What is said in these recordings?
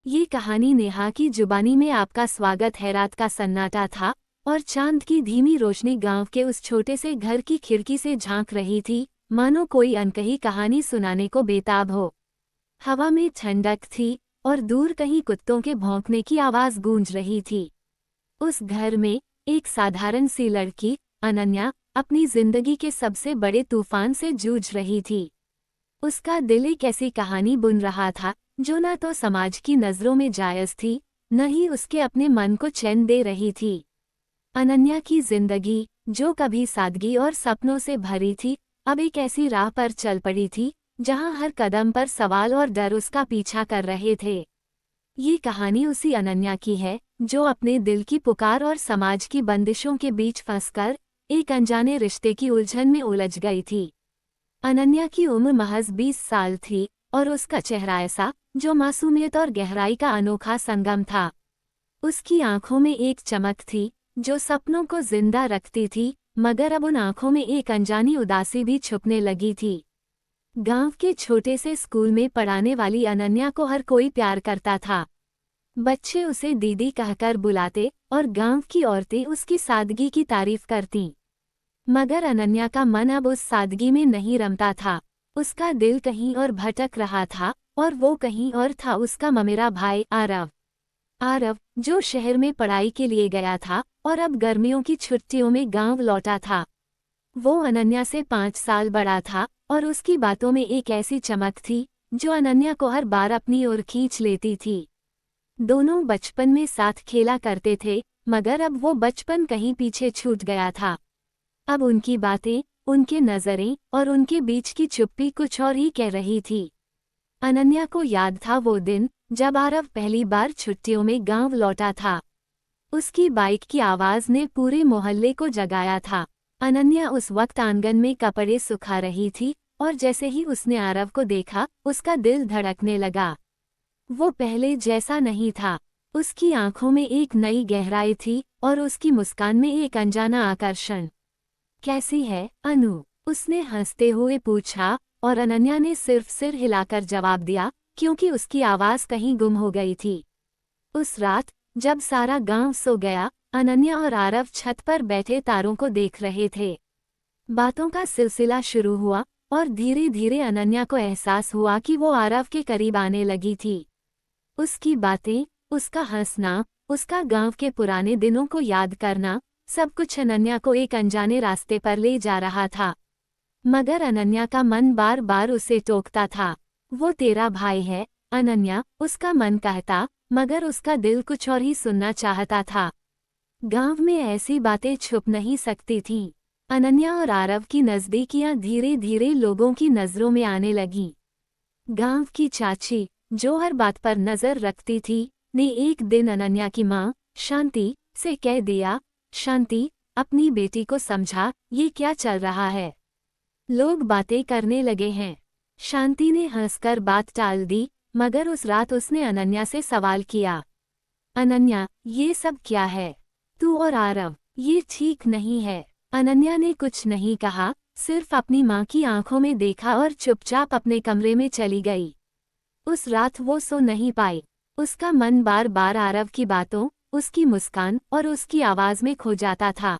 ये कहानी नेहा की जुबानी में आपका स्वागत है। रात का सन्नाटा था और चांद की धीमी रोशनी गांव के उस छोटे से घर की खिड़की से झांक रही थी, मानो कोई अनकही कहानी सुनाने को बेताब हो। हवा में ठंडक थी और दूर कहीं कुत्तों के भौंकने की आवाज गूंज रही थी। उस घर में एक साधारण सी लड़की अनन्या अपनी जिंदगी के सबसे बड़े तूफान से जूझ रही थी। उसका दिल एक ऐसी कहानी बुन रहा था जो न तो समाज की नज़रों में जायज़ थी, न ही उसके अपने मन को चैन दे रही थी। अनन्या की जिंदगी, जो कभी सादगी और सपनों से भरी थी, अब एक ऐसी राह पर चल पड़ी थी जहां हर कदम पर सवाल और डर उसका पीछा कर रहे थे। ये कहानी उसी अनन्या की है जो अपने दिल की पुकार और समाज की बंदिशों के बीच फंसकर एक अनजाने रिश्ते की उलझन में उलझ गई थी। अनन्या की उम्र महज 20 साल थी और उसका चेहरा ऐसा जो मासूमियत और गहराई का अनोखा संगम था। उसकी आंखों में एक चमक थी जो सपनों को जिंदा रखती थी, मगर अब उन आंखों में एक अनजानी उदासी भी छुपने लगी थी। गांव के छोटे से स्कूल में पढ़ाने वाली अनन्या को हर कोई प्यार करता था। बच्चे उसे दीदी कहकर बुलाते और गांव की औरतें उसकी सादगी की तारीफ करतीं। मगर अनन्या का मन अब उस सादगी में नहीं रमता था। उसका दिल कहीं और भटक रहा था और वो कहीं और था उसका ममेरा भाई आरव। आरव, जो शहर में पढ़ाई के लिए गया था और अब गर्मियों की छुट्टियों में गांव लौटा था। वो अनन्या से 5 साल बड़ा था और उसकी बातों में एक ऐसी चमक थी जो अनन्या को हर बार अपनी ओर खींच लेती थी। दोनों बचपन में साथ खेला करते थे, मगर अब वो बचपन कहीं पीछे छूट गया था। अब उनकी बातें, उनके नज़रें और उनके बीच की चुप्पी कुछ और ही कह रही थी। अनन्या को याद था वो दिन जब आरव पहली बार छुट्टियों में गांव लौटा था। उसकी बाइक की आवाज़ ने पूरे मोहल्ले को जगाया था। अनन्या उस वक्त आंगन में कपड़े सुखा रही थी और जैसे ही उसने आरव को देखा, उसका दिल धड़कने लगा। वो पहले जैसा नहीं था। उसकी आंखों में एक नई गहराई थी और उसकी मुस्कान में एक अनजाना आकर्षण। कैसी है अनु? उसने हंसते हुए पूछा और अनन्या ने सिर्फ सिर हिलाकर जवाब दिया, क्योंकि उसकी आवाज़ कहीं गुम हो गई थी। उस रात जब सारा गांव सो गया, अनन्या और आरव छत पर बैठे तारों को देख रहे थे। बातों का सिलसिला शुरू हुआ और धीरे धीरे अनन्या को एहसास हुआ कि वो आरव के करीब आने लगी थी। उसकी बातें, उसका हंसना, उसका गांव के पुराने दिनों को याद करना, सब कुछ अनन्या को एक अनजाने रास्ते पर ले जा रहा था। मगर अनन्या का मन बार बार उसे टोकता था। वो तेरा भाई है अनन्या, उसका मन कहता, मगर उसका दिल कुछ और ही सुनना चाहता था। गांव में ऐसी बातें छुप नहीं सकती थीं। अनन्या और आरव की नज़दीकियां धीरे धीरे लोगों की नज़रों में आने लगीं। गांव की चाची, जो हर बात पर नज़र रखती थी, ने एक दिन अनन्या की माँ शांति से कह दिया, शांति, अपनी बेटी को समझा, ये क्या चल रहा है? लोग बातें करने लगे हैं। शांति ने हंसकर बात टाल दी, मगर उस रात उसने अनन्या से सवाल किया, अनन्या, ये सब क्या है? तू और आरव, ये ठीक नहीं है। अनन्या ने कुछ नहीं कहा, सिर्फ अपनी माँ की आंखों में देखा और चुपचाप अपने कमरे में चली गई। उस रात वो सो नहीं पाई। उसका मन बार बार आरव की बातों, उसकी मुस्कान और उसकी आवाज़ में खो जाता था।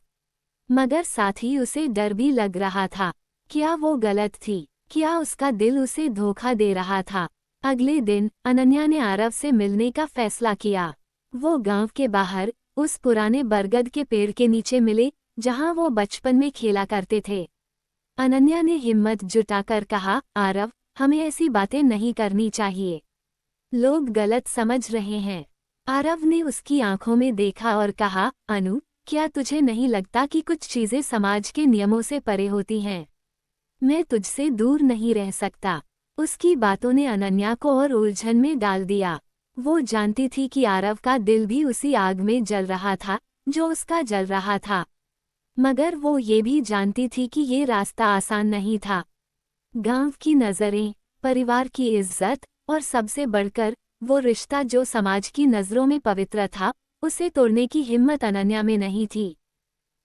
मगर साथ ही उसे डर भी लग रहा था। क्या वो गलत थी? क्या उसका दिल उसे धोखा दे रहा था? अगले दिन अनन्या ने आरव से मिलने का फैसला किया। वो गांव के बाहर उस पुराने बरगद के पेड़ के नीचे मिले जहां वो बचपन में खेला करते थे। अनन्या ने हिम्मत जुटाकर कहा, आरव, हमें ऐसी बातें नहीं करनी चाहिए। लोग गलत समझ रहे हैं। आरव ने उसकी आंखों में देखा और कहा, अनु, क्या तुझे नहीं लगता कि कुछ चीजें समाज के नियमों से परे होती हैं? मैं तुझसे दूर नहीं रह सकता। उसकी बातों ने अनन्या को और उलझन में डाल दिया। वो जानती थी कि आरव का दिल भी उसी आग में जल रहा था जो उसका जल रहा था। मगर वो ये भी जानती थी कि ये रास्ता आसान नहीं था। गांव की नज़रें, परिवार की इज्जत और सबसे बढ़कर वो रिश्ता जो समाज की नज़रों में पवित्र था, उसे तोड़ने की हिम्मत अनन्या में नहीं थी।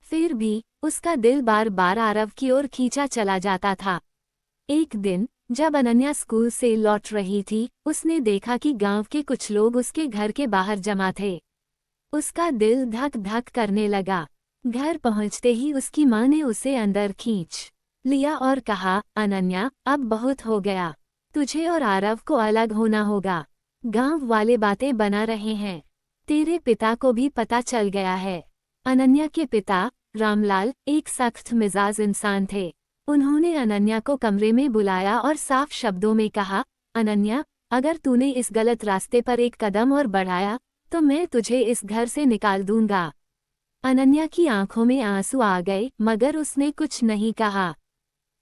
फिर भी उसका दिल बार बार आरव की ओर खींचा चला जाता था। एक दिन जब अनन्या स्कूल से लौट रही थी, उसने देखा कि गांव के कुछ लोग उसके घर के बाहर जमा थे। उसका दिल धक धक करने लगा। घर पहुंचते ही उसकी माँ ने उसे अंदर खींच लिया और कहा, अनन्या, अब बहुत हो गया। तुझे और आरव को अलग होना होगा। गांव वाले बातें बना रहे हैं। तेरे पिता को भी पता चल गया है। अनन्या के पिता रामलाल एक सख्त मिजाज इंसान थे। उन्होंने अनन्या को कमरे में बुलाया और साफ शब्दों में कहा, अनन्या, अगर तूने इस गलत रास्ते पर एक कदम और बढ़ाया तो मैं तुझे इस घर से निकाल दूंगा। अनन्या की आंखों में आंसू आ गए, मगर उसने कुछ नहीं कहा।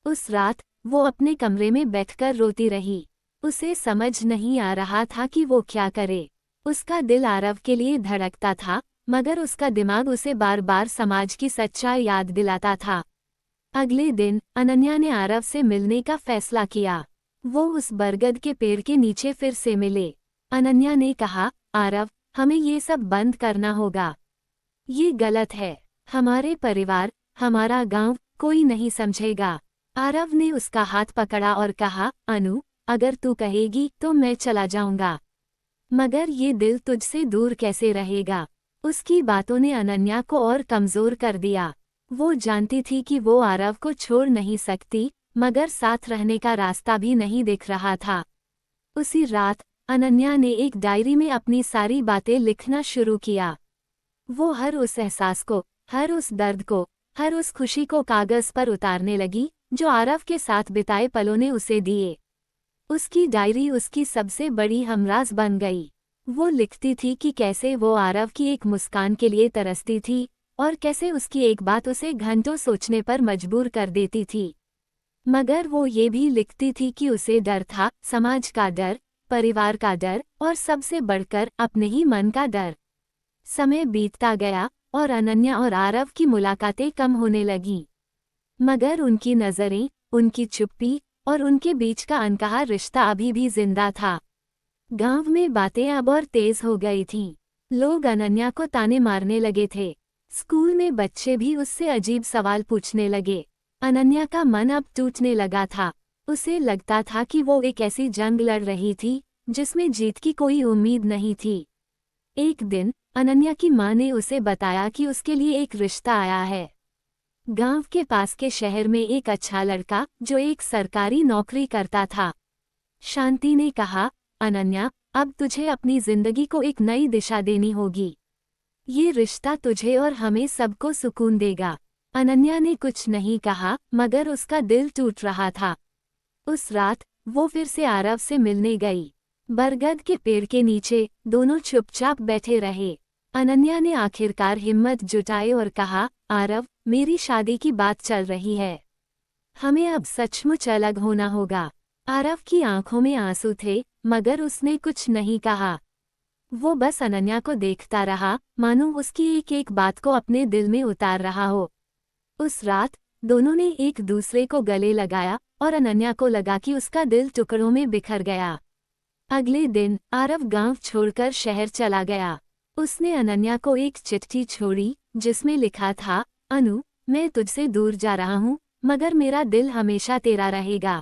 उस रात वो अपने कमरे में बैठकर रोती रही। उसे समझ नहीं आ रहा था कि वो क्या करे। उसका दिल आरव के लिए धड़कता था, मगर उसका दिमाग उसे बार बार समाज की सच्चाई याद दिलाता था। अगले दिन अनन्या ने आरव से मिलने का फैसला किया। वो उस बरगद के पेड़ के नीचे फिर से मिले। अनन्या ने कहा, आरव, हमें ये सब बंद करना होगा। ये गलत है। हमारे परिवार, हमारा गांव कोई नहीं समझेगा। आरव ने उसका हाथ पकड़ा और कहा, अनु, अगर तू कहेगी तो मैं चला जाऊंगा, मगर ये दिल तुझसे दूर कैसे रहेगा। उसकी बातों ने अनन्या को और कमजोर कर दिया। वो जानती थी कि वो आरव को छोड़ नहीं सकती, मगर साथ रहने का रास्ता भी नहीं दिख रहा था। उसी रात अनन्या ने एक डायरी में अपनी सारी बातें लिखना शुरू किया। वो हर उस एहसास को, हर उस दर्द को, हर उस खुशी को कागज पर उतारने लगी जो आरव के साथ बिताए पलों ने उसे दिए। उसकी डायरी उसकी सबसे बड़ी हमराज बन गई। वो लिखती थी कि कैसे वो आरव की एक मुस्कान के लिए तरसती थी और कैसे उसकी एक बात उसे घंटों सोचने पर मजबूर कर देती थी। मगर वो ये भी लिखती थी कि उसे डर था, समाज का डर, परिवार का डर और सबसे बढ़कर अपने ही मन का डर। समय बीतता गया और अनन्या और आरव की मुलाकातें कम होने लगीं। मगर उनकी नज़रें, उनकी चुप्पी और उनके बीच का अनकहा रिश्ता अभी भी जिंदा था। गांव में बातें अब और तेज हो गई थीं। लोग अनन्या को ताने मारने लगे थे। स्कूल में बच्चे भी उससे अजीब सवाल पूछने लगे। अनन्या का मन अब टूटने लगा था। उसे लगता था कि वो एक ऐसी जंग लड़ रही थी जिसमें जीत की कोई उम्मीद नहीं थी। एक दिन अनन्या की माँ ने उसे बताया कि उसके लिए एक रिश्ता आया है। गांव के पास के शहर में एक अच्छा लड़का जो एक सरकारी नौकरी करता था। शांति ने कहा, अनन्या, अब तुझे अपनी जिंदगी को एक नई दिशा देनी होगी। ये रिश्ता तुझे और हमें सबको सुकून देगा। अनन्या ने कुछ नहीं कहा, मगर उसका दिल टूट रहा था। उस रात वो फिर से आरव से मिलने गई। बरगद के पेड़ के नीचे दोनों चुपचाप बैठे रहे। अनन्या ने आखिरकार हिम्मत जुटाई और कहा, आरव, मेरी शादी की बात चल रही है। हमें अब सचमुच अलग होना होगा। आरव की आंखों में आंसू थे, मगर उसने कुछ नहीं कहा। वो बस अनन्या को देखता रहा, मानो उसकी एक एक बात को अपने दिल में उतार रहा हो। उस रात दोनों ने एक दूसरे को गले लगाया और अनन्या को लगा कि उसका दिल टुकड़ों में बिखर गया। अगले दिन आरव गांव छोड़कर शहर चला गया। उसने अनन्या को एक चिट्ठी छोड़ी जिसमें लिखा था, अनु, मैं तुझसे दूर जा रहा हूँ, मगर मेरा दिल हमेशा तेरा रहेगा।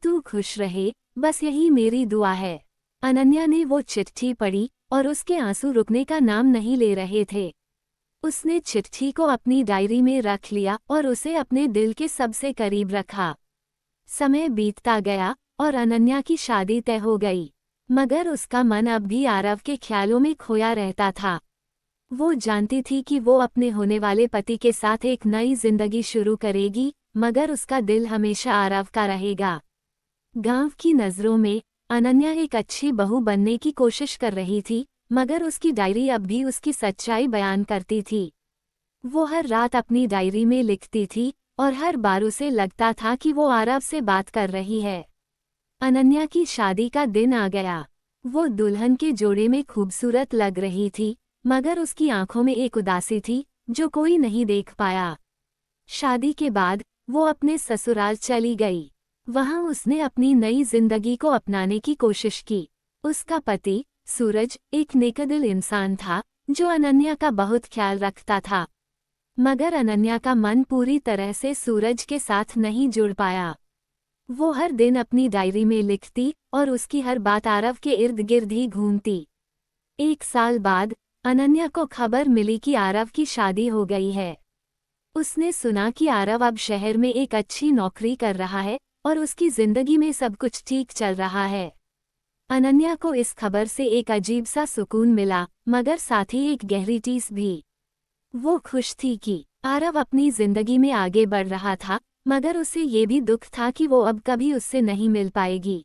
तू खुश रहे, बस यही मेरी दुआ है। अनन्या ने वो चिट्ठी पढ़ी और उसके आंसू रुकने का नाम नहीं ले रहे थे। उसने चिट्ठी को अपनी डायरी में रख लिया और उसे अपने दिल के सबसे करीब रखा। समय बीतता गया और अनन्या की शादी तय हो गई, मगर उसका मन अब भी आरव के ख्यालों में खोया रहता था। वो जानती थी कि वो अपने होने वाले पति के साथ एक नई जिंदगी शुरू करेगी, मगर उसका दिल हमेशा आरव का रहेगा। गांव की नज़रों में अनन्या एक अच्छी बहू बनने की कोशिश कर रही थी, मगर उसकी डायरी अब भी उसकी सच्चाई बयान करती थी। वो हर रात अपनी डायरी में लिखती थी और हर बार उसे लगता था कि वो आरव से बात कर रही है। अनन्या की शादी का दिन आ गया। वो दुल्हन के जोड़े में खूबसूरत लग रही थी, मगर उसकी आंखों में एक उदासी थी जो कोई नहीं देख पाया। शादी के बाद वो अपने ससुराल चली गई। वहां उसने अपनी नई जिंदगी को अपनाने की कोशिश की। उसका पति सूरज एक नेकदिल इंसान था जो अनन्या का बहुत ख्याल रखता था, मगर अनन्या का मन पूरी तरह से सूरज के साथ नहीं जुड़ पाया। वो हर दिन अपनी डायरी में लिखती और उसकी हर बात आरव के इर्द गिर्द ही घूमती। 1 साल बाद अनन्या को खबर मिली कि आरव की शादी हो गई है। उसने सुना कि आरव अब शहर में एक अच्छी नौकरी कर रहा है और उसकी जिंदगी में सब कुछ ठीक चल रहा है। अनन्या को इस खबर से एक अजीब सा सुकून मिला, मगर साथ ही एक गहरी टीस भी। वो खुश थी कि आरव अपनी जिंदगी में आगे बढ़ रहा था, मगर उसे ये भी दुख था कि वो अब कभी उससे नहीं मिल पाएगी।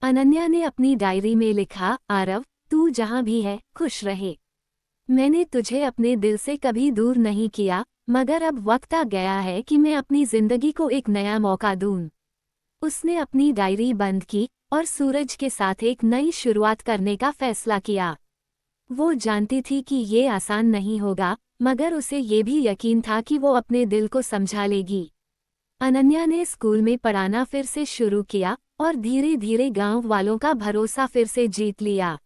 अनन्या ने अपनी डायरी में लिखा, आरव, तू जहाँ भी है खुश रहे। मैंने तुझे अपने दिल से कभी दूर नहीं किया, मगर अब वक्त आ गया है कि मैं अपनी जिंदगी को एक नया मौका दूं। उसने अपनी डायरी बंद की और सूरज के साथ एक नई शुरुआत करने का फैसला किया। वो जानती थी कि ये आसान नहीं होगा, मगर उसे ये भी यकीन था कि वो अपने दिल को समझा लेगी। अनन्या ने स्कूल में पढ़ाना फिर से शुरू किया और धीरे धीरे गांव वालों का भरोसा फिर से जीत लिया।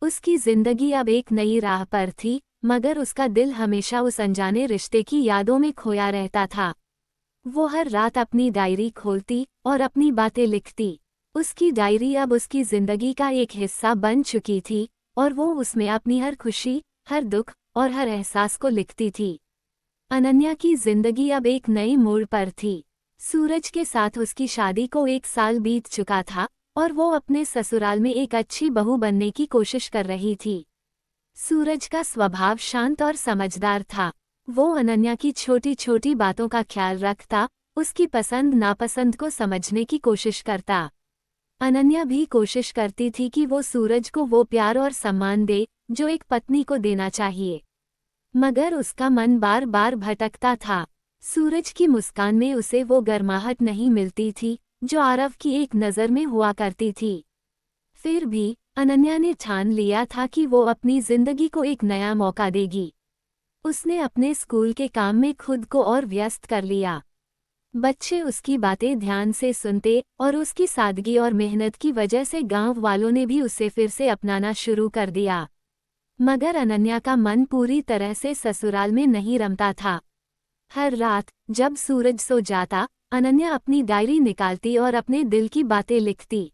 उसकी जिंदगी अब एक नई राह पर थी, मगर उसका दिल हमेशा उस अनजाने रिश्ते की यादों में खोया रहता था। वो हर रात अपनी डायरी खोलती और अपनी बातें लिखती। उसकी डायरी अब उसकी जिंदगी का एक हिस्सा बन चुकी थी और वो उसमें अपनी हर खुशी, हर दुख और हर एहसास को लिखती थी। अनन्या की जिंदगी अब एक नई मोड़ पर थी। सूरज के साथ उसकी शादी को 1 साल बीत चुका था और वो अपने ससुराल में एक अच्छी बहू बनने की कोशिश कर रही थी। सूरज का स्वभाव शांत और समझदार था। वो अनन्या की छोटी छोटी बातों का ख्याल रखता, उसकी पसंद नापसंद को समझने की कोशिश करता। अनन्या भी कोशिश करती थी कि वो सूरज को वो प्यार और सम्मान दे जो एक पत्नी को देना चाहिए, मगर उसका मन बार बार भटकता था। सूरज की मुस्कान में उसे वो गर्माहट नहीं मिलती थी जो आरव की एक नज़र में हुआ करती थी। फिर भी अनन्या ने ठान लिया था कि वो अपनी जिंदगी को एक नया मौका देगी। उसने अपने स्कूल के काम में खुद को और व्यस्त कर लिया। बच्चे उसकी बातें ध्यान से सुनते और उसकी सादगी और मेहनत की वजह से गांव वालों ने भी उसे फिर से अपनाना शुरू कर दिया। मगर अनन्या का मन पूरी तरह से ससुराल में नहीं रमता था। हर रात जब सूरज सो जाता, अनन्या अपनी डायरी निकालती और अपने दिल की बातें लिखती।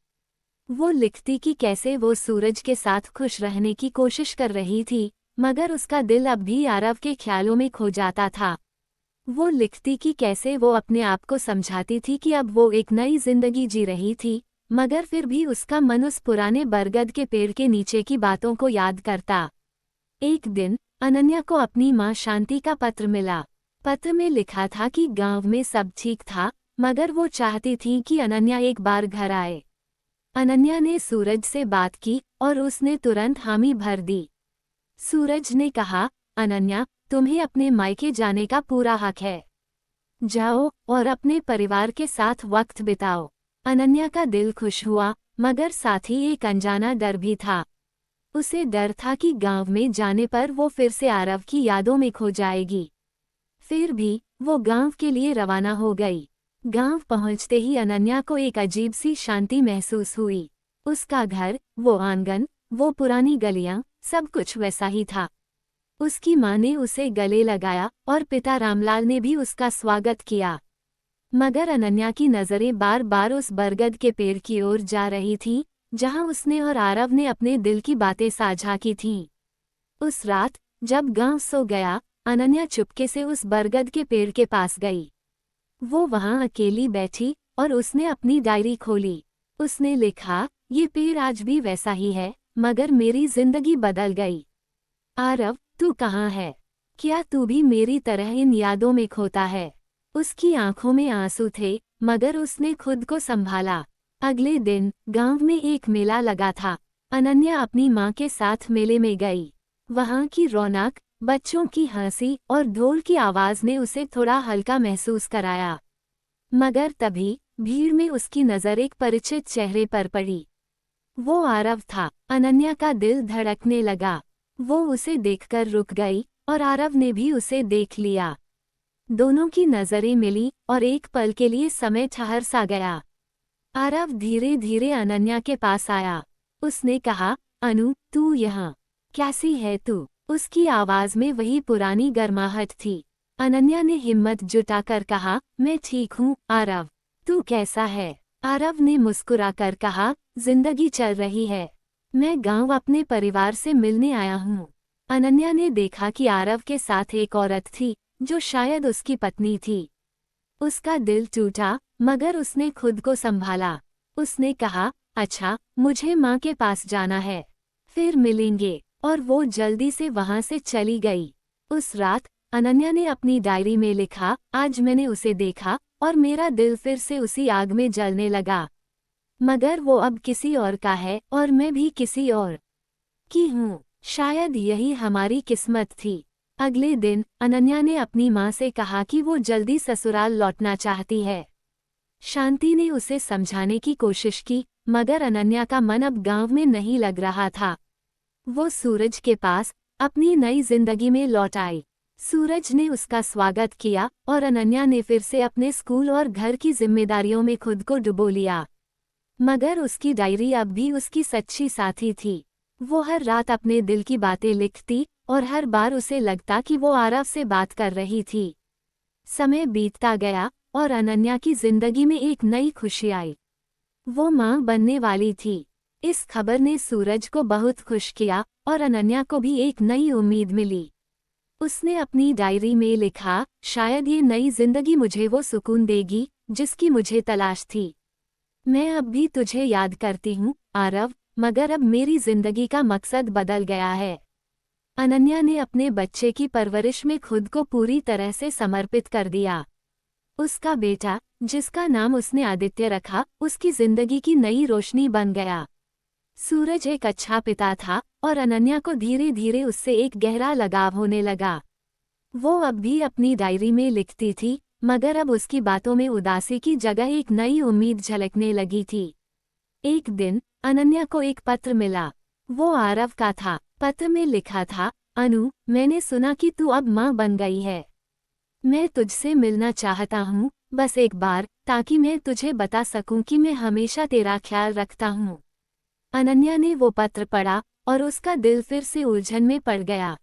वो लिखती कि कैसे वो सूरज के साथ खुश रहने की कोशिश कर रही थी, मगर उसका दिल अब भी आरव के ख्यालों में खो जाता था। वो लिखती कि कैसे वो अपने आप को समझाती थी कि अब वो एक नई जिंदगी जी रही थी, मगर फिर भी उसका मन उस पुराने बरगद के पेड़ के नीचे की बातों को याद करता। एक दिन अनन्या को अपनी माँ शांति का पत्र मिला। पत्र में लिखा था कि गांव में सब ठीक था, मगर वो चाहती थी कि अनन्या एक बार घर आए। अनन्या ने सूरज से बात की और उसने तुरंत हामी भर दी। सूरज ने कहा, अनन्या, तुम्हें अपने मायके जाने का पूरा हक है। जाओ और अपने परिवार के साथ वक्त बिताओ। अनन्या का दिल खुश हुआ, मगर साथ ही एक अनजाना डर भी था। उसे डर था कि गांव में जाने पर वो फिर से आरव की यादों में खो जाएगी। फिर भी वो गांव के लिए रवाना हो गई। गांव पहुंचते ही अनन्या को एक अजीब सी शांति महसूस हुई। उसका घर, वो आंगन, वो पुरानी गलियां, सब कुछ वैसा ही था। उसकी माँ ने उसे गले लगाया और पिता रामलाल ने भी उसका स्वागत किया। मगर अनन्या की नज़रें बार बार उस बरगद के पेड़ की ओर जा रही थीं, जहां उसने और आरव ने अपने दिल की बातें साझा की थीं। उस रात जब गांव सो गया, अनन्या चुपके से उस बरगद के पेड़ के पास गई। वो वहां अकेली बैठी और उसने अपनी डायरी खोली। उसने लिखा, ये पेड़ आज भी वैसा ही है, मगर मेरी जिंदगी बदल गई। आरव, तू कहाँ है? क्या तू भी मेरी तरह इन यादों में खोता है? उसकी आंखों में आंसू थे, मगर उसने खुद को संभाला। अगले दिन गांव में एक मेला लगा था। अनन्या अपनी माँ के साथ मेले में गई। वहां की रौनक, बच्चों की हंसी और ढोल की आवाज ने उसे थोड़ा हल्का महसूस कराया। मगर तभी भीड़ में उसकी नज़र एक परिचित चेहरे पर पड़ी। वो आरव था। अनन्या का दिल धड़कने लगा। वो उसे देखकर रुक गई और आरव ने भी उसे देख लिया। दोनों की नज़रें मिली और एक पल के लिए समय ठहर सा गया। आरव धीरे धीरे अनन्या के पास आया। उसने कहा, अनु, तू यहाँ कैसी है तू? उसकी आवाज में वही पुरानी गर्माहट थी। अनन्या ने हिम्मत जुटाकर कहा, मैं ठीक हूँ आरव, तू कैसा है? आरव ने मुस्कुराकर कहा, जिंदगी चल रही है। मैं गांव अपने परिवार से मिलने आया हूँ। अनन्या ने देखा कि आरव के साथ एक औरत थी, जो शायद उसकी पत्नी थी। उसका दिल टूटा, मगर उसने खुद को संभाला। उसने कहा, अच्छा, मुझे माँ के पास जाना है, फिर मिलेंगे। और वो जल्दी से वहां से चली गई। उस रात अनन्या ने अपनी डायरी में लिखा, आज मैंने उसे देखा और मेरा दिल फिर से उसी आग में जलने लगा। मगर वो अब किसी और का है और मैं भी किसी और की हूँ। शायद यही हमारी किस्मत थी। अगले दिन अनन्या ने अपनी माँ से कहा कि वो जल्दी ससुराल लौटना चाहती है। शांति ने उसे समझाने की कोशिश की, मगर अनन्या का मन अब गांव में नहीं लग रहा था। वो सूरज के पास अपनी नई जिंदगी में लौट आई। सूरज ने उसका स्वागत किया और अनन्या ने फिर से अपने स्कूल और घर की जिम्मेदारियों में खुद को डुबो लिया। मगर उसकी डायरी अब भी उसकी सच्ची साथी थी। वो हर रात अपने दिल की बातें लिखती और हर बार उसे लगता कि वो आरव से बात कर रही थी। समय बीतता गया और अनन्या की जिंदगी में एक नई खुशी आई। वो माँ बनने वाली थी। इस खबर ने सूरज को बहुत खुश किया और अनन्या को भी एक नई उम्मीद मिली। उसने अपनी डायरी में लिखा, शायद ये नई जिंदगी मुझे वो सुकून देगी जिसकी मुझे तलाश थी। मैं अब भी तुझे याद करती हूँ आरव, मगर अब मेरी जिंदगी का मकसद बदल गया है। अनन्या ने अपने बच्चे की परवरिश में खुद को पूरी तरह से समर्पित कर दिया। उसका बेटा, जिसका नाम उसने आदित्य रखा, उसकी जिंदगी की नई रोशनी बन गया। सूरज एक अच्छा पिता था और अनन्या को धीरे धीरे उससे एक गहरा लगाव होने लगा। वो अब भी अपनी डायरी में लिखती थी, मगर अब उसकी बातों में उदासी की जगह एक नई उम्मीद झलकने लगी थी। एक दिन अनन्या को एक पत्र मिला। वो आरव का था। पत्र में लिखा था, अनु, मैंने सुना कि तू अब माँ बन गई है। मैं तुझसे मिलना चाहता हूँ, बस एक बार, ताकि मैं तुझे बता सकूं कि मैं हमेशा तेरा ख्याल रखता हूँ। अनन्या ने वो पत्र पढ़ा और उसका दिल फिर से उलझन में पड़ गया।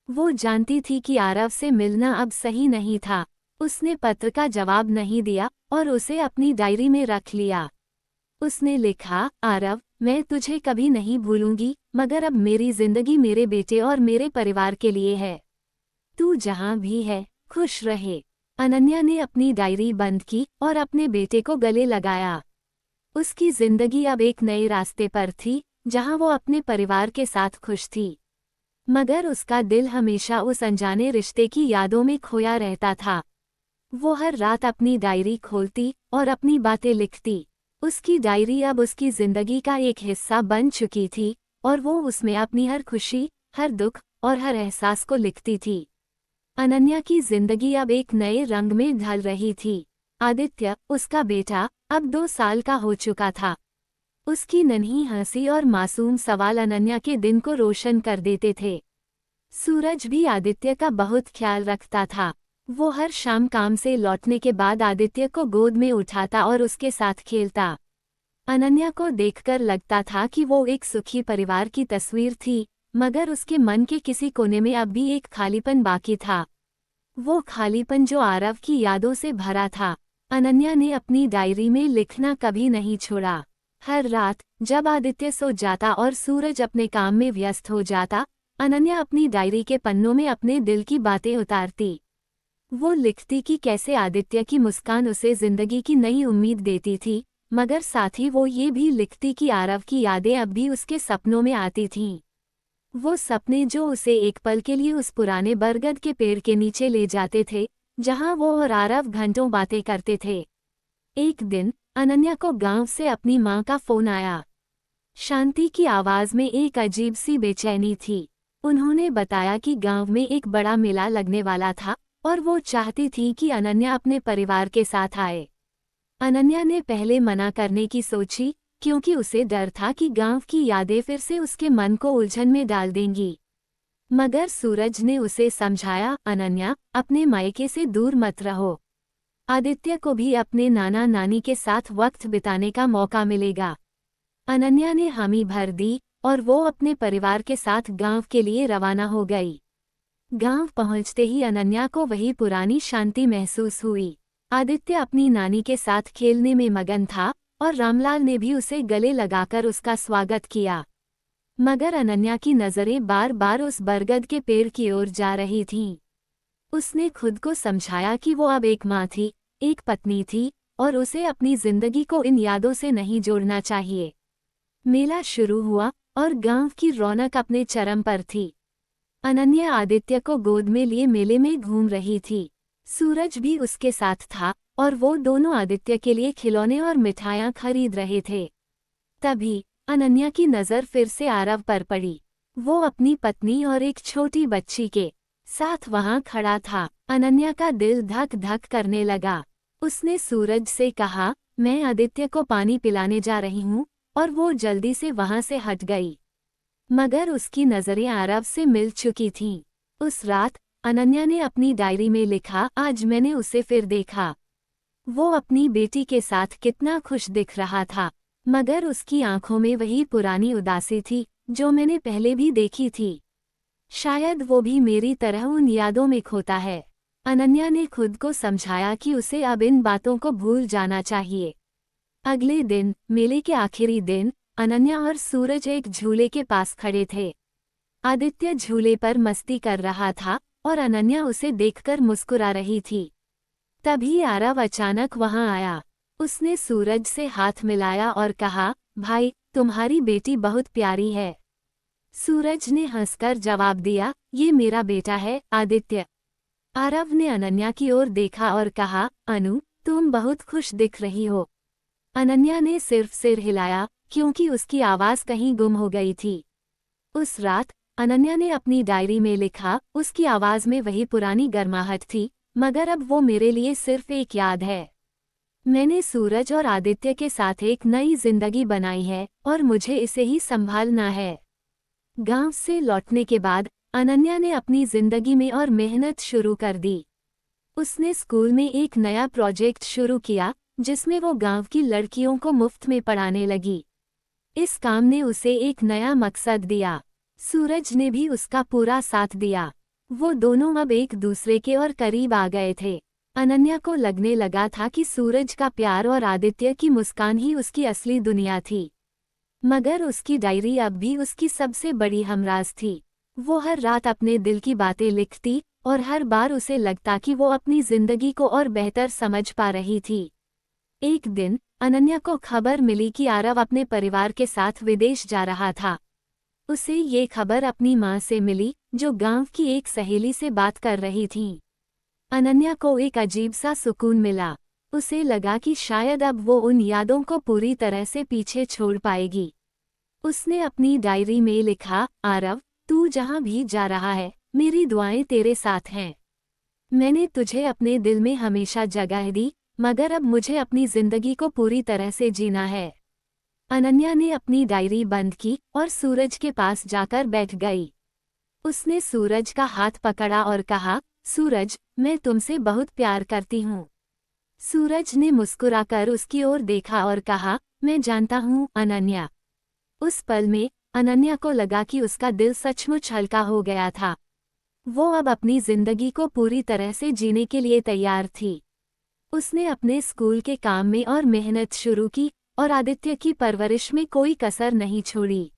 वो जानती थी कि आरव से मिलना अब सही नहीं था। उसने पत्र का जवाब नहीं दिया और उसे अपनी डायरी में रख लिया। उसने लिखा, आरव, मैं तुझे कभी नहीं भूलूंगी, मगर अब मेरी जिंदगी मेरे बेटे और मेरे परिवार के लिए है। तू जहाँ भी है, खुश रहे। अनन्या ने अपनी डायरी बंद की और अपने बेटे को गले लगाया। उसकी जिंदगी अब एक नए रास्ते पर थी, जहाँ वो अपने परिवार के साथ खुश थी। मगर उसका दिल हमेशा उस अनजाने रिश्ते की यादों में खोया रहता था। वो हर रात अपनी डायरी खोलती और अपनी बातें लिखती। उसकी डायरी अब उसकी जिंदगी का एक हिस्सा बन चुकी थी और वो उसमें अपनी हर खुशी, हर दुख और हर एहसास को लिखती थी। अनन्या की जिंदगी अब एक नए रंग में ढल रही थी। आदित्य, उसका बेटा, अब 2 साल का हो चुका था। उसकी नन्ही हंसी और मासूम सवाल अनन्या के दिन को रोशन कर देते थे। सूरज भी आदित्य का बहुत ख्याल रखता था। वो हर शाम काम से लौटने के बाद आदित्य को गोद में उठाता और उसके साथ खेलता। अनन्या को देखकर लगता था कि वो एक सुखी परिवार की तस्वीर थी, मगर उसके मन के किसी कोने में अब भी एक खालीपन बाकी था। वो खालीपन जो आरव की यादों से भरा था। अनन्या ने अपनी डायरी में लिखना कभी नहीं छोड़ा। हर रात जब आदित्य सो जाता और सूरज अपने काम में व्यस्त हो जाता, अनन्या अपनी डायरी के पन्नों में अपने दिल की बातें उतारती। वो लिखती कि कैसे आदित्य की मुस्कान उसे जिंदगी की नई उम्मीद देती थी, मगर साथ ही वो ये भी लिखती कि आरव की यादें अब भी उसके सपनों में आती थीं। वो सपने जो उसे एक पल के लिए उस पुराने बरगद के पेड़ के नीचे ले जाते थे, जहां वो और आरव घंटों बातें करते थे। एक दिन अनन्या को गांव से अपनी माँ का फोन आया। शांति की आवाज में एक अजीब सी बेचैनी थी। उन्होंने बताया कि गांव में एक बड़ा मेला लगने वाला था और वो चाहती थी कि अनन्या अपने परिवार के साथ आए। अनन्या ने पहले मना करने की सोची, क्योंकि उसे डर था कि गांव की यादें फिर से उसके मन को उलझन में डाल देंगी। मगर सूरज ने उसे समझाया, अनन्या, अपने मायके से दूर मत रहो। आदित्य को भी अपने नाना नानी के साथ वक्त बिताने का मौका मिलेगा। अनन्या ने हामी भर दी और वो अपने परिवार के साथ गांव के लिए रवाना हो गई। गांव पहुंचते ही अनन्या को वही पुरानी शांति महसूस हुई। आदित्य अपनी नानी के साथ खेलने में मगन था और रामलाल ने भी उसे गले लगाकर उसका स्वागत किया। मगर अनन्या की नजरें बार बार उस बरगद के पेड़ की ओर जा रही थीं। उसने खुद को समझाया कि वो अब एक माँ थी, एक पत्नी थी और उसे अपनी जिंदगी को इन यादों से नहीं जोड़ना चाहिए। मेला शुरू हुआ और गांव की रौनक अपने चरम पर थी। अनन्या आदित्य को गोद में लिए मेले में घूम रही थी। सूरज भी उसके साथ था और वो दोनों आदित्य के लिए खिलौने और मिठाइयाँ खरीद रहे थे। तभी अनन्या की नज़र फिर से आरव पर पड़ी। वो अपनी पत्नी और एक छोटी बच्ची के साथ वहां खड़ा था। अनन्या का दिल धक धक करने लगा। उसने सूरज से कहा, मैं आदित्य को पानी पिलाने जा रही हूँ, और वो जल्दी से वहां से हट गई। मगर उसकी नजरें आरव से मिल चुकी थीं। उस रात अनन्या ने अपनी डायरी में लिखा, आज मैंने उसे फिर देखा। वो अपनी बेटी के साथ कितना खुश दिख रहा था, मगर उसकी आंखों में वही पुरानी उदासी थी जो मैंने पहले भी देखी थी। शायद वो भी मेरी तरह उन यादों में खोता है। अनन्या ने खुद को समझाया कि उसे अब इन बातों को भूल जाना चाहिए। अगले दिन, मेले के आखिरी दिन, अनन्या और सूरज एक झूले के पास खड़े थे। आदित्य झूले पर मस्ती कर रहा था और अनन्या उसे देखकर मुस्कुरा रही थी। तभी आरव अचानक वहां आया। उसने सूरज से हाथ मिलाया और कहा, भाई, तुम्हारी बेटी बहुत प्यारी है। सूरज ने हंसकर जवाब दिया, ये मेरा बेटा है, आदित्य। आरव ने अनन्या की ओर देखा और कहा, अनु, तुम बहुत खुश दिख रही हो। अनन्या ने सिर्फ सिर हिलाया, क्योंकि उसकी आवाज़ कहीं गुम हो गई थी। उस रात अनन्या ने अपनी डायरी में लिखा, उसकी आवाज़ में वही पुरानी गर्माहट थी, मगर अब वो मेरे लिए सिर्फ एक याद है। मैंने सूरज और आदित्य के साथ एक नई जिंदगी बनाई है और मुझे इसे ही संभालना है। गांव से लौटने के बाद अनन्या ने अपनी जिंदगी में और मेहनत शुरू कर दी। उसने स्कूल में एक नया प्रोजेक्ट शुरू किया जिसमें वो गांव की लड़कियों को मुफ्त में पढ़ाने लगी। इस काम ने उसे एक नया मकसद दिया। सूरज ने भी उसका पूरा साथ दिया। वो दोनों अब एक दूसरे के और करीब आ गए थे। अनन्या को लगने लगा था कि सूरज का प्यार और आदित्य की मुस्कान ही उसकी असली दुनिया थी। मगर उसकी डायरी अब भी उसकी सबसे बड़ी हमराज थी। वो हर रात अपने दिल की बातें लिखती और हर बार उसे लगता कि वो अपनी जिंदगी को और बेहतर समझ पा रही थी। एक दिन अनन्या को खबर मिली कि आरव अपने परिवार के साथ विदेश जा रहा था। उसे ये खबर अपनी माँ से मिली, जो गांव की एक सहेली से बात कर रही थी। अनन्या को एक अजीब सा सुकून मिला। उसे लगा कि शायद अब वो उन यादों को पूरी तरह से पीछे छोड़ पाएगी। उसने अपनी डायरी में लिखा, आरव, तू जहाँ भी जा रहा है, मेरी दुआएं तेरे साथ हैं। मैंने तुझे अपने दिल में हमेशा जगह दी, मगर अब मुझे अपनी जिंदगी को पूरी तरह से जीना है। अनन्या ने अपनी डायरी बंद की और सूरज के पास जाकर बैठ गई। उसने सूरज का हाथ पकड़ा और कहा, सूरज, मैं तुमसे बहुत प्यार करती हूँ। सूरज ने मुस्कुराकर उसकी ओर देखा और कहा, मैं जानता हूँ, अनन्या। उस पल में अनन्या को लगा कि उसका दिल सचमुच हल्का हो गया था। वो अब अपनी जिंदगी को पूरी तरह से जीने के लिए तैयार थी। उसने अपने स्कूल के काम में और मेहनत शुरू की और आदित्य की परवरिश में कोई कसर नहीं छोड़ी।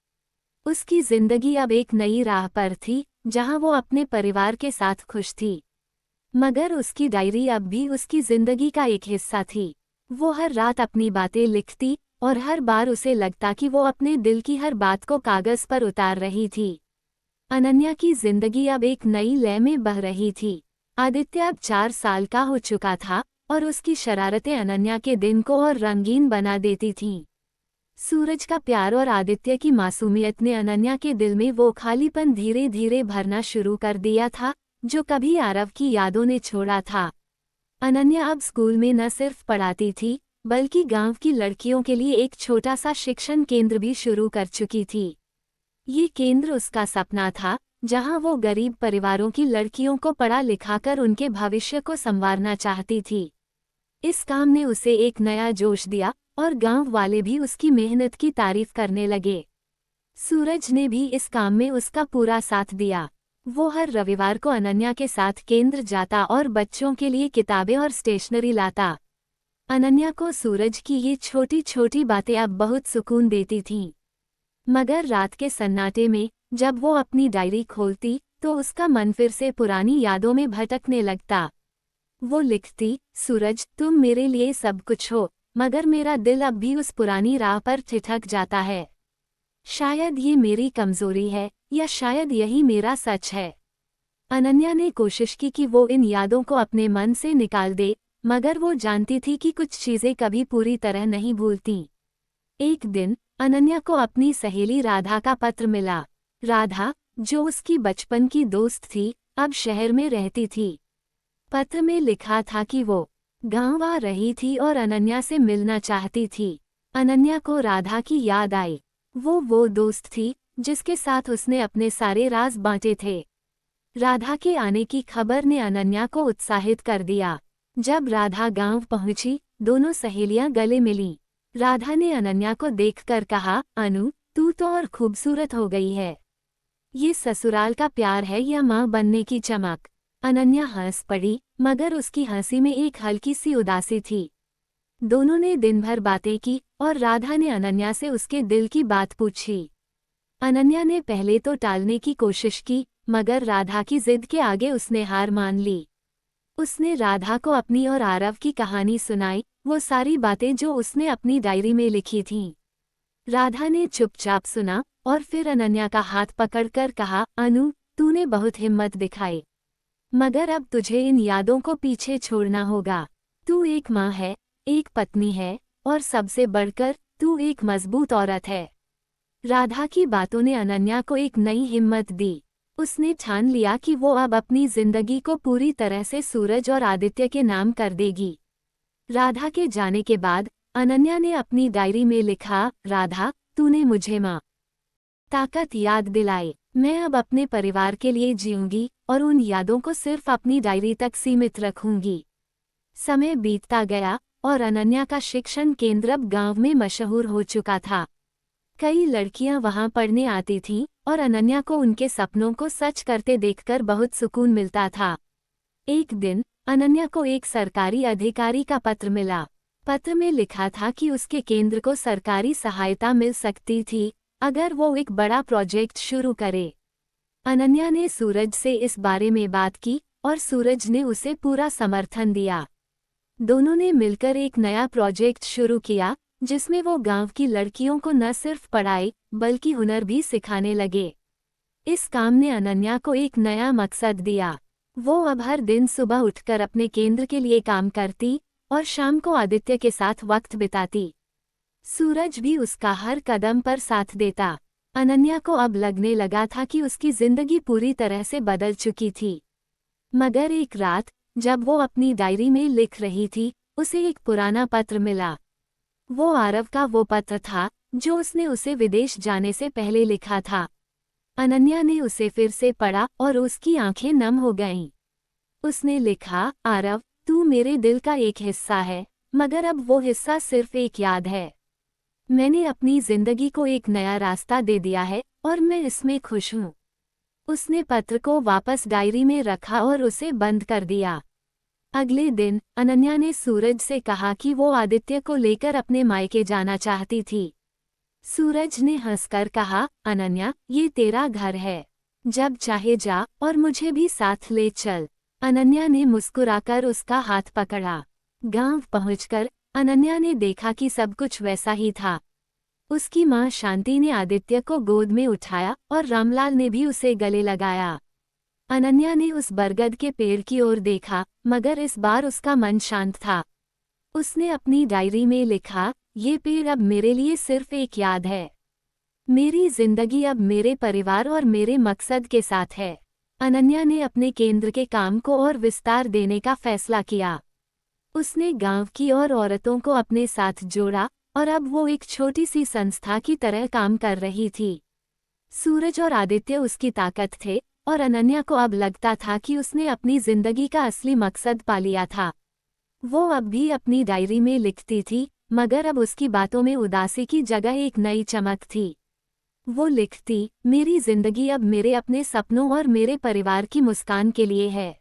उसकी जिंदगी अब एक नई राह पर थी, जहां वो अपने परिवार के साथ खुश थी। मगर उसकी डायरी अब भी उसकी जिंदगी का एक हिस्सा थी। वो हर रात अपनी बातें लिखती और हर बार उसे लगता कि वो अपने दिल की हर बात को कागज पर उतार रही थी। अनन्या की जिंदगी अब एक नई लय में बह रही थी। आदित्य अब 4 साल का हो चुका था और उसकी शरारतें अनन्या के दिन को और रंगीन बना देती थीं। सूरज का प्यार और आदित्य की मासूमियत ने अनन्या के दिल में वो खालीपन धीरे धीरे भरना शुरू कर दिया था, जो कभी आरव की यादों ने छोड़ा था। अनन्या अब स्कूल में न सिर्फ पढ़ाती थी, बल्कि गांव की लड़कियों के लिए एक छोटा सा शिक्षण केंद्र भी शुरू कर चुकी थी। ये केंद्र उसका सपना था, जहां वो गरीब परिवारों की लड़कियों को पढ़ा लिखाकर उनके भविष्य को संवारना चाहती थी। इस काम ने उसे एक नया जोश दिया और गांव वाले भी उसकी मेहनत की तारीफ करने लगे। सूरज ने भी इस काम में उसका पूरा साथ दिया। वो हर रविवार को अनन्या के साथ केंद्र जाता और बच्चों के लिए किताबें और स्टेशनरी लाता। अनन्या को सूरज की ये छोटी छोटी बातें अब बहुत सुकून देती थीं। मगर रात के सन्नाटे में जब वो अपनी डायरी खोलती तो उसका मन फिर से पुरानी यादों में भटकने लगता। वो लिखती, सूरज तुम मेरे लिए सब कुछ हो, मगर मेरा दिल अब भी उस पुरानी राह पर ठिठक जाता है। शायद ये मेरी कमजोरी है, या शायद यही मेरा सच है। अनन्या ने कोशिश की कि वो इन यादों को अपने मन से निकाल दे, मगर वो जानती थी कि कुछ चीजें कभी पूरी तरह नहीं भूलती। एक दिन अनन्या को अपनी सहेली राधा का पत्र मिला। राधा, जो उसकी बचपन की दोस्त थी, अब शहर में रहती थी। पत्र में लिखा था कि वो गांव आ रही थी और अनन्या से मिलना चाहती थी। अनन्या को राधा की याद आई। वो दोस्त थी जिसके साथ उसने अपने सारे राज बांटे थे। राधा के आने की खबर ने अनन्या को उत्साहित कर दिया। जब राधा गांव पहुंची, दोनों सहेलियां गले मिलीं। राधा ने अनन्या को देखकर कहा, अनु, तू तो और खूबसूरत हो गई है। ये ससुराल का प्यार है या माँ बनने की चमक? अनन्या हंस पड़ी, मगर उसकी हंसी में एक हल्की सी उदासी थी। दोनों ने दिन भर बातें की और राधा ने अनन्या से उसके दिल की बात पूछी। अनन्या ने पहले तो टालने की कोशिश की, मगर राधा की जिद के आगे उसने हार मान ली। उसने राधा को अपनी और आरव की कहानी सुनाई, वो सारी बातें जो उसने अपनी डायरी में लिखी थीं। राधा ने चुपचाप सुना और फिर अनन्या का हाथ पकड़कर कहा, अनु, तूने बहुत हिम्मत दिखाई, मगर अब तुझे इन यादों को पीछे छोड़ना होगा। तू एक माँ है, एक पत्नी है, और सबसे बढ़कर तू एक मजबूत औरत है। राधा की बातों ने अनन्या को एक नई हिम्मत दी। उसने ठान लिया कि वो अब अपनी जिंदगी को पूरी तरह से सूरज और आदित्य के नाम कर देगी। राधा के जाने के बाद अनन्या ने अपनी डायरी में लिखा, राधा, तूने मुझे माँ ताकत याद दिलाई। मैं अब अपने परिवार के लिए जीऊंगी और उन यादों को सिर्फ अपनी डायरी तक सीमित रखूंगी। समय बीतता गया और अनन्या का शिक्षण केंद्र अब गांव में मशहूर हो चुका था। कई लड़कियां वहां पढ़ने आती थीं और अनन्या को उनके सपनों को सच करते देखकर बहुत सुकून मिलता था। एक दिन अनन्या को एक सरकारी अधिकारी का पत्र मिला। पत्र में लिखा था कि उसके केंद्र को सरकारी सहायता मिल सकती थी अगर वो एक बड़ा प्रोजेक्ट शुरू करे। अनन्या ने सूरज से इस बारे में बात की और सूरज ने उसे पूरा समर्थन दिया। दोनों ने मिलकर एक नया प्रोजेक्ट शुरू किया जिसमें वो गांव की लड़कियों को न सिर्फ पढ़ाई बल्कि हुनर भी सिखाने लगे। इस काम ने अनन्या को एक नया मकसद दिया। वो अब हर दिन सुबह उठकर अपने केंद्र के लिए काम करती और शाम को आदित्य के साथ वक्त बिताती। सूरज भी उसका हर कदम पर साथ देता। अनन्या को अब लगने लगा था कि उसकी जिंदगी पूरी तरह से बदल चुकी थी। मगर एक रात जब वो अपनी डायरी में लिख रही थी, उसे एक पुराना पत्र मिला। वो आरव का वो पत्र था जो उसने उसे विदेश जाने से पहले लिखा था। अनन्या ने उसे फिर से पढ़ा और उसकी आंखें नम हो गईं। उसने लिखा, आरव, तू मेरे दिल का एक हिस्सा है, मगर अब वो हिस्सा सिर्फ एक याद है। मैंने अपनी जिंदगी को एक नया रास्ता दे दिया है और मैं इसमें खुश हूँ। उसने पत्र को वापस डायरी में रखा और उसे बंद कर दिया। अगले दिन अनन्या ने सूरज से कहा कि वो आदित्य को लेकर अपने मायके जाना चाहती थी। सूरज ने हंसकर कहा, अनन्या, ये तेरा घर है, जब चाहे जा और मुझे भी साथ ले चल। अनन्या ने मुस्कुराकर उसका हाथ पकड़ा। गांव पहुंचकर अनन्या ने देखा कि सब कुछ वैसा ही था। उसकी मां शांति ने आदित्य को गोद में उठाया और रामलाल ने भी उसे गले लगाया। अनन्या ने उस बरगद के पेड़ की ओर देखा, मगर इस बार उसका मन शांत था। उसने अपनी डायरी में लिखा, ये पेड़ अब मेरे लिए सिर्फ एक याद है। मेरी जिंदगी अब मेरे परिवार और मेरे मकसद के साथ है। अनन्या ने अपने केंद्र के काम को और विस्तार देने का फैसला किया। उसने गांव की और औरतों को अपने साथ जोड़ा और अब वो एक छोटी सी संस्था की तरह काम कर रही थी। सूरज और आदित्य उसकी ताकत थे और अनन्या को अब लगता था कि उसने अपनी जिंदगी का असली मकसद पा लिया था। वो अब भी अपनी डायरी में लिखती थी, मगर अब उसकी बातों में उदासी की जगह एक नई चमक थी। वो लिखती, मेरी जिंदगी अब मेरे अपने सपनों और मेरे परिवार की मुस्कान के लिए है।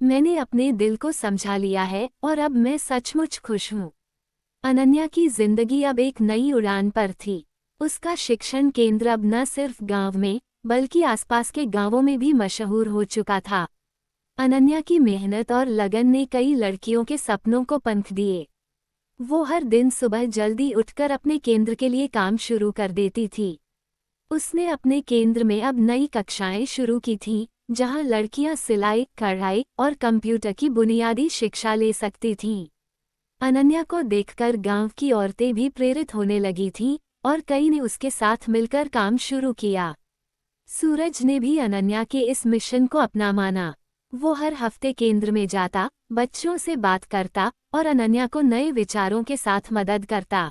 मैंने अपने दिल को समझा लिया है और अब मैं सचमुच खुश हूँ। अनन्या की जिंदगी अब एक नई उड़ान पर थी। उसका शिक्षण केंद्र अब न सिर्फ गांव में बल्कि आसपास के गांवों में भी मशहूर हो चुका था। अनन्या की मेहनत और लगन ने कई लड़कियों के सपनों को पंख दिए। वो हर दिन सुबह जल्दी उठकर अपने केंद्र के लिए काम शुरू कर देती थी। उसने अपने केंद्र में अब नई कक्षाएं शुरू की थीं, जहां लड़कियां सिलाई, कढ़ाई और कंप्यूटर की बुनियादी शिक्षा ले सकती थीं। अनन्या को देखकर गांव की औरतें भी प्रेरित होने लगी थीं और कई ने उसके साथ मिलकर काम शुरू किया। सूरज ने भी अनन्या के इस मिशन को अपना माना। वो हर हफ्ते केंद्र में जाता, बच्चों से बात करता और अनन्या को नए विचारों के साथ मदद करता।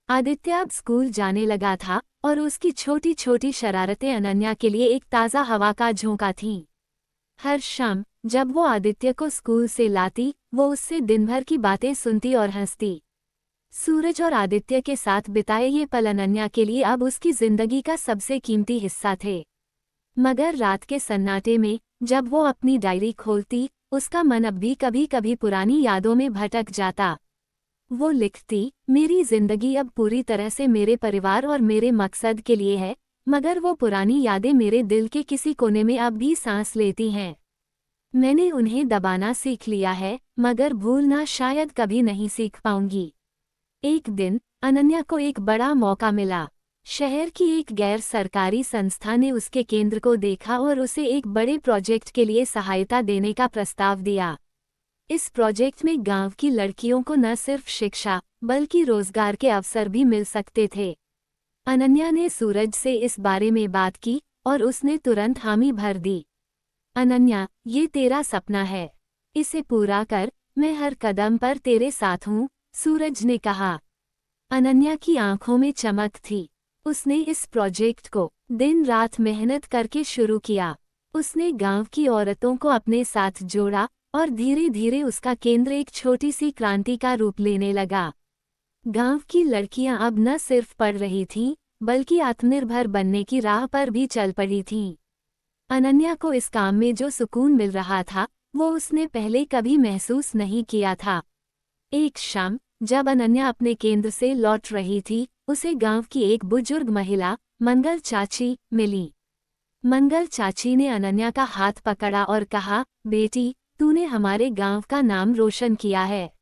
आदित्य अब स्कूल जाने लगा था और उसकी छोटी छोटी शरारतें अनन्या के लिए एक ताज़ा हवा का झोंका थीं। हर शाम जब वो आदित्य को स्कूल से लाती, वो उससे दिन भर की बातें सुनती और हंसती। सूरज और आदित्य के साथ बिताए ये पल अनन्या के लिए अब उसकी जिंदगी का सबसे कीमती हिस्सा थे। मगर रात के सन्नाटे में जब वो अपनी डायरी खोलती, उसका मन अब भी कभी कभी पुरानी यादों में भटक जाता। वो लिखती, मेरी जिंदगी अब पूरी तरह से मेरे परिवार और मेरे मकसद के लिए है, मगर वो पुरानी यादें मेरे दिल के किसी कोने में अब भी सांस लेती हैं। मैंने उन्हें दबाना सीख लिया है, मगर भूलना शायद कभी नहीं सीख पाऊंगी। एक दिन अनन्या को एक बड़ा मौका मिला। शहर की एक गैर सरकारी संस्था ने उसके केंद्र को देखा और उसे एक बड़े प्रोजेक्ट के लिए सहायता देने का प्रस्ताव दिया। इस प्रोजेक्ट में गांव की लड़कियों को न सिर्फ शिक्षा बल्कि रोजगार के अवसर भी मिल सकते थे। अनन्या ने सूरज से इस बारे में बात की और उसने तुरंत हामी भर दी। अनन्या, ये तेरा सपना है, इसे पूरा कर, मैं हर कदम पर तेरे साथ हूँ, सूरज ने कहा। अनन्या की आंखों में चमक थी। उसने इस प्रोजेक्ट को दिन रात मेहनत करके शुरू किया। उसने गांव की औरतों को अपने साथ जोड़ा और धीरे धीरे उसका केंद्र एक छोटी सी क्रांति का रूप लेने लगा। गांव की लड़कियां अब न सिर्फ पढ़ रही थीं, बल्कि आत्मनिर्भर बनने की राह पर भी चल पड़ी थीं। अनन्या को इस काम में जो सुकून मिल रहा था, वो उसने पहले कभी महसूस नहीं किया था। एक शाम जब अनन्या अपने केंद्र से लौट रही थी, उसे गांव की एक बुजुर्ग महिला, मंगल चाची, मिली। मंगल चाची ने अनन्या का हाथ पकड़ा और कहा, बेटी, तूने हमारे गांव का नाम रोशन किया है।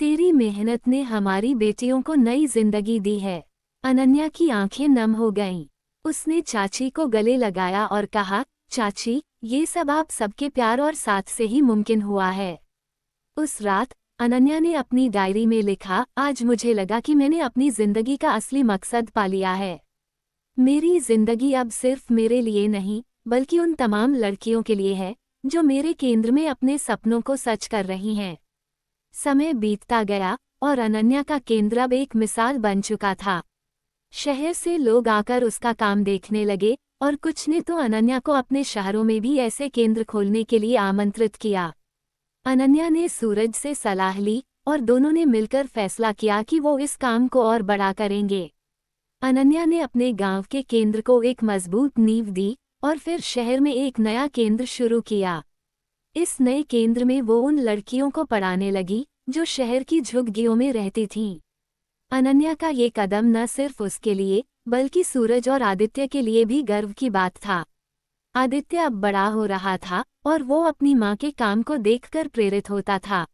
तेरी मेहनत ने हमारी बेटियों को नई जिंदगी दी है। अनन्या की आंखें नम हो गईं। उसने चाची को गले लगाया और कहा, चाची, ये सब आप सबके प्यार और साथ से ही मुमकिन हुआ है। उस रात अनन्या ने अपनी डायरी में लिखा, आज मुझे लगा कि मैंने अपनी जिंदगी का असली मकसद पा लिया है। मेरी जिंदगी अब सिर्फ मेरे लिए नहीं, बल्कि उन तमाम लड़कियों के लिए है, जो मेरे केंद्र में अपने सपनों को सच कर रही हैं। समय बीतता गया और अनन्या का केंद्र अब एक मिसाल बन चुका था। शहर से लोग आकर उसका काम देखने लगे और कुछ ने तो अनन्या को अपने शहरों में भी ऐसे केंद्र खोलने के लिए आमंत्रित किया। अनन्या ने सूरज से सलाह ली और दोनों ने मिलकर फैसला किया कि वो इस काम को और बड़ा करेंगे। अनन्या ने अपने गांव के केंद्र को एक मजबूत नींव दी और फिर शहर में एक नया केंद्र शुरू किया। इस नए केंद्र में वो उन लड़कियों को पढ़ाने लगी जो शहर की झुग्गियों में रहती थीं। अनन्या का ये कदम न सिर्फ उसके लिए बल्कि सूरज और आदित्य के लिए भी गर्व की बात था। आदित्य अब बड़ा हो रहा था और वो अपनी माँ के काम को देखकर प्रेरित होता था।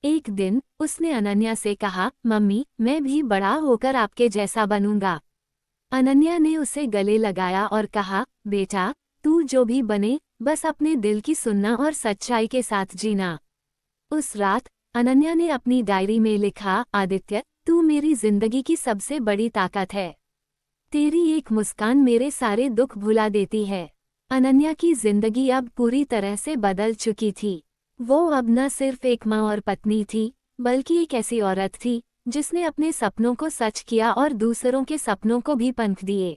एक दिन उसने अनन्या से कहा, मम्मी, मैं भी बड़ा होकर आपके जैसा बनूंगा। अनन्या ने उसे गले लगाया और कहा, बेटा, तू जो भी बने, बस अपने दिल की सुनना और सच्चाई के साथ जीना। उस रात अनन्या ने अपनी डायरी में लिखा, आदित्य, तू मेरी जिंदगी की सबसे बड़ी ताकत है। तेरी एक मुस्कान मेरे सारे दुख भुला देती है। अनन्या की जिंदगी अब पूरी तरह से बदल चुकी थी। वो अब न सिर्फ एक माँ और पत्नी थी, बल्कि एक ऐसी औरत थी जिसने अपने सपनों को सच किया और दूसरों के सपनों को भी पंख दिए।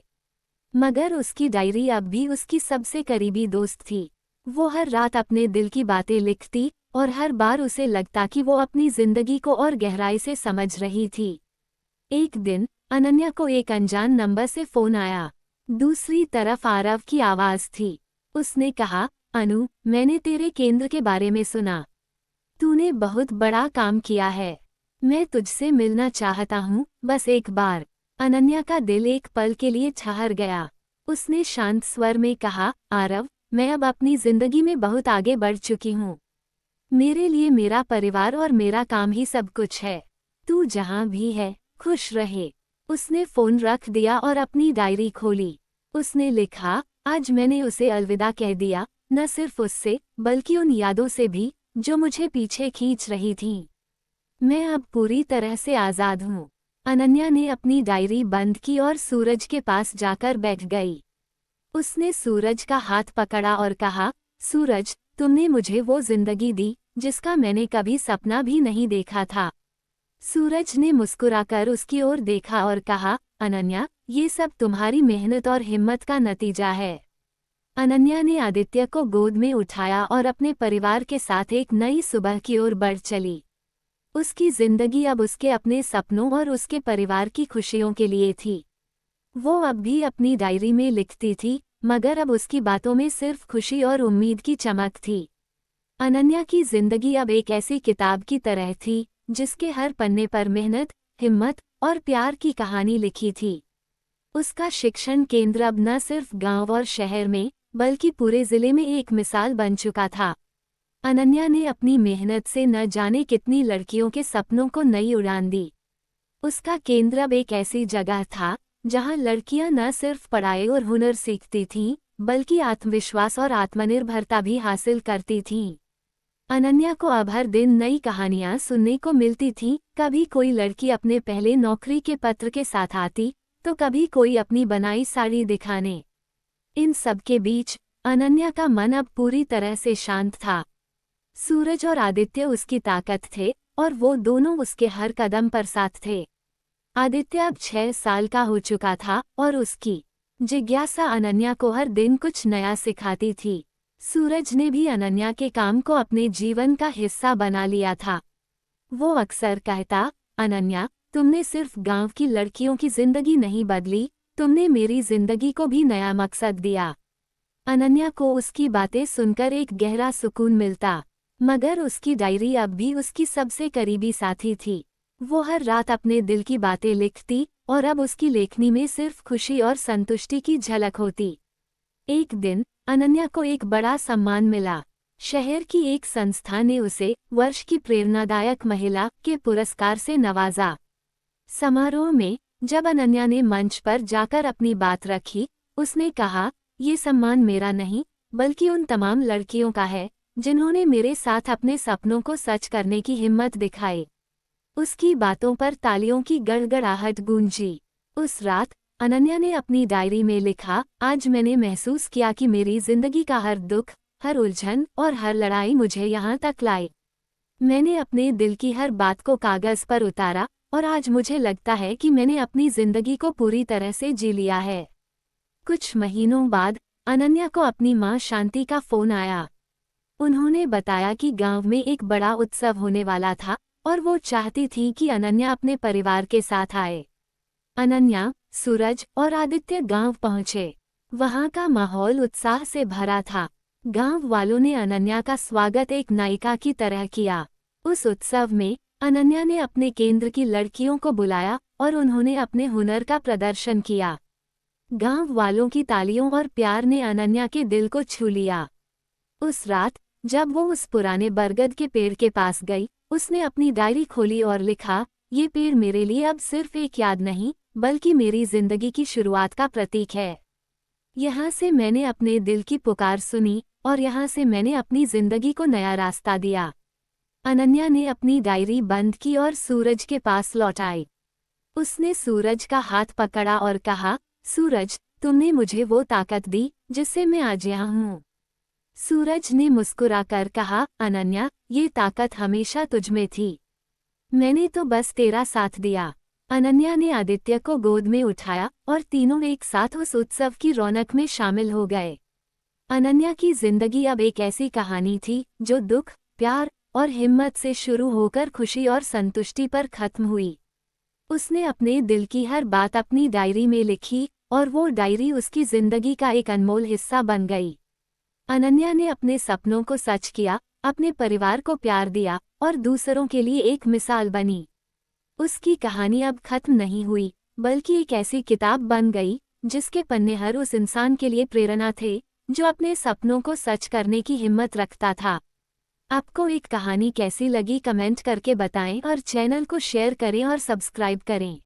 मगर उसकी डायरी अब भी उसकी सबसे करीबी दोस्त थी। वो हर रात अपने दिल की बातें लिखती और हर बार उसे लगता कि वो अपनी जिंदगी को और गहराई से समझ रही थी। एक दिन अनन्या को एक अनजान नंबर से फोन आया। दूसरी तरफ आरव की आवाज थी। उसने कहा, अनु, मैंने तेरे केंद्र के बारे में सुना। तूने बहुत बड़ा काम किया है। मैं तुझसे मिलना चाहता हूँ, बस एक बार। अनन्या का दिल एक पल के लिए ठहर गया। उसने शांत स्वर में कहा, आरव, मैं अब अपनी जिंदगी में बहुत आगे बढ़ चुकी हूँ। मेरे लिए मेरा परिवार और मेरा काम ही सब कुछ है। तू जहाँ भी है, खुश रहे। उसने फोन रख दिया और अपनी डायरी खोली। उसने लिखा, आज मैंने उसे अलविदा कह दिया, न सिर्फ उससे, बल्कि उन यादों से भी, जो मुझे पीछे खींच रही थीं। मैं अब पूरी तरह से आज़ाद हूँ। अनन्या ने अपनी डायरी बंद की और सूरज के पास जाकर बैठ गई। उसने सूरज का हाथ पकड़ा और कहा, सूरज, तुमने मुझे वो जिंदगी दी, जिसका मैंने कभी सपना भी नहीं देखा था। सूरज ने मुस्कुराकर उसकी ओर देखा और कहा, अनन्या, ये सब तुम्हारी मेहनत और हिम्मत का नतीजा है। अनन्या ने आदित्य को गोद में उठाया और अपने परिवार के साथ एक नई सुबह की ओर बढ़ चली। उसकी जिंदगी अब उसके अपने सपनों और उसके परिवार की खुशियों के लिए थी। वो अब भी अपनी डायरी में लिखती थी, मगर अब उसकी बातों में सिर्फ खुशी और उम्मीद की चमक थी। अनन्या की जिंदगी अब एक ऐसी किताब की तरह थी, जिसके हर पन्ने पर मेहनत, हिम्मत और प्यार की कहानी लिखी थी। उसका शिक्षण केंद्र अब न सिर्फ गांव और शहर में, बल्कि पूरे जिले में एक मिसाल बन चुका था। अनन्या ने अपनी मेहनत से न जाने कितनी लड़कियों के सपनों को नई उड़ान दी। उसका केंद्र अब एक ऐसी जगह था, जहां लड़कियां न सिर्फ पढ़ाई और हुनर सीखती थीं, बल्कि आत्मविश्वास और आत्मनिर्भरता भी हासिल करती थीं। अनन्या को अब हर दिन नई कहानियां सुनने को मिलती थीं। कभी कोई लड़की अपने पहले नौकरी के पत्र के साथ आती, तो कभी कोई अपनी बनाई साड़ी दिखाने। इन सब के बीच अनन्या का मन अब पूरी तरह से शांत था। सूरज और आदित्य उसकी ताकत थे, और वो दोनों उसके हर कदम पर साथ थे। आदित्य अब 6 साल का हो चुका था, और उसकी जिज्ञासा अनन्या को हर दिन कुछ नया सिखाती थी। सूरज ने भी अनन्या के काम को अपने जीवन का हिस्सा बना लिया था। वो अक्सर कहता, अनन्या, तुमने सिर्फ गांव की लड़कियों की जिंदगी नहीं बदली, तुमने मेरी जिंदगी को भी नया मकसद दिया। अनन्या को उसकी बातें सुनकर एक गहरा सुकून मिलता, मगर उसकी डायरी अब भी उसकी सबसे करीबी साथी थी। वो हर रात अपने दिल की बातें लिखती, और अब उसकी लेखनी में सिर्फ खुशी और संतुष्टि की झलक होती। एक दिन अनन्या को एक बड़ा सम्मान मिला। शहर की एक संस्था ने उसे वर्ष की प्रेरणादायक महिला के पुरस्कार से नवाजा। समारोह में जब अनन्या ने मंच पर जाकर अपनी बात रखी, उसने कहा, ये सम्मान मेरा नहीं, बल्कि उन तमाम लड़कियों का है, जिन्होंने मेरे साथ अपने सपनों को सच करने की हिम्मत दिखाई। उसकी बातों पर तालियों की गड़गड़ाहट गूंजी। उस रात अनन्या ने अपनी डायरी में लिखा, आज मैंने महसूस किया कि मेरी जिंदगी का हर दुख, हर उलझन और हर लड़ाई मुझे यहाँ तक लाई। मैंने अपने दिल की हर बात को कागज पर उतारा, और आज मुझे लगता है कि मैंने अपनी जिंदगी को पूरी तरह से जी लिया है। कुछ महीनों बाद अनन्या को अपनी माँ शांति का फोन आया। उन्होंने बताया कि गांव में एक बड़ा उत्सव होने वाला था, और वो चाहती थी कि अनन्या अपने परिवार के साथ आए। अनन्या, सूरज और आदित्य गांव पहुंचे। वहां का माहौल उत्साह से भरा था। गांव वालों ने अनन्या का स्वागत एक नायिका की तरह किया। उस उत्सव में अनन्या ने अपने केंद्र की लड़कियों को बुलाया, और उन्होंने अपने हुनर का प्रदर्शन किया। गांव वालों की तालियों और प्यार ने अनन्या के दिल को छू लिया। उस रात जब वो उस पुराने बरगद के पेड़ के पास गई, उसने अपनी डायरी खोली और लिखा, ये पेड़ मेरे लिए अब सिर्फ एक याद नहीं, बल्कि मेरी जिंदगी की शुरुआत का प्रतीक है। यहाँ से मैंने अपने दिल की पुकार सुनी, और यहाँ से मैंने अपनी जिंदगी को नया रास्ता दिया। अनन्या ने अपनी डायरी बंद की और सूरज के पास लौट आई। उसने सूरज का हाथ पकड़ा और कहा, सूरज, तुमने मुझे वो ताकत दी, जिससे मैं आज यहाँ हूँ। सूरज ने मुस्कुराकर कहा, अनन्या, ये ताकत हमेशा तुझमें थी। मैंने तो बस तेरा साथ दिया। अनन्या ने आदित्य को गोद में उठाया, और तीनों एक साथ उस उत्सव की रौनक में शामिल हो गए। अनन्या की जिंदगी अब एक ऐसी कहानी थी, जो दुख, प्यार और हिम्मत से शुरू होकर खुशी और संतुष्टि पर खत्म हुई। उसने अपने दिल की हर बात अपनी डायरी में लिखी और वो डायरी उसकी जिंदगी का एक अनमोल हिस्सा बन गई। अनन्या ने अपने सपनों को सच किया, अपने परिवार को प्यार दिया और दूसरों के लिए एक मिसाल बनी। उसकी कहानी अब खत्म नहीं हुई, बल्कि एक ऐसी किताब बन गई जिसके पन्ने हर उस इंसान के लिए प्रेरणा थे जो अपने सपनों को सच करने की हिम्मत रखता था। आपको एक कहानी कैसी लगी कमेंट करके बताएं और चैनल को शेयर करें और सब्सक्राइब करें।